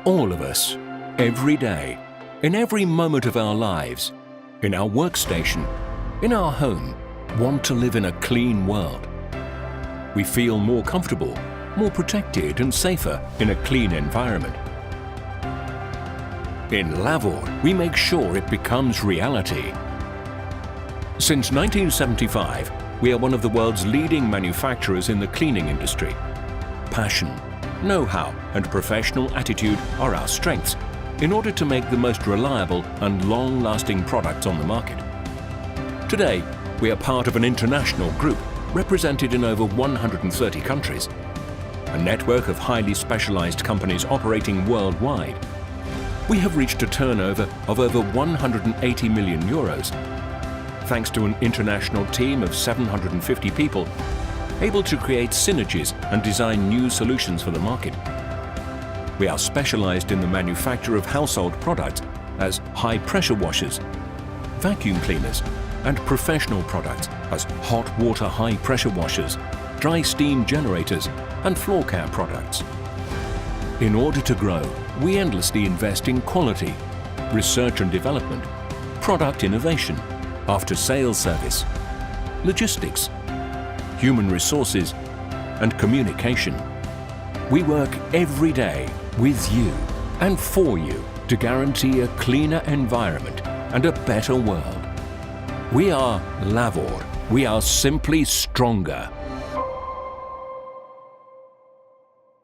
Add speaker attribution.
Speaker 1: All of us, every day, in every moment of our lives, in our workstation, in our home, want to live in a clean world. We feel more comfortable, more protected and safer in a clean environment. In Lavor, we make sure it becomes reality. Since 1975, we are one of the world's leading manufacturers in the cleaning industry. Passion, know-how and professional attitude are our strengths in order to make the most reliable and long-lasting products on the market. Today, we are part of an international group represented in over 130 countries, a network of highly specialized companies operating worldwide. We have reached a turnover of over 180 million euros, thanks to an international team of 750 people, able to create synergies and design new solutions for the market. We are specialized in the manufacture of household products as high-pressure washers, vacuum cleaners, and professional products as hot water high-pressure washers, dry steam generators, and floor care products. In order to grow, we endlessly invest in quality, research and development, product innovation, after-sales service, logistics, human resources, and communication. We work every day with you and for you to guarantee a cleaner environment and a better world. We are Lavor. We are simply stronger.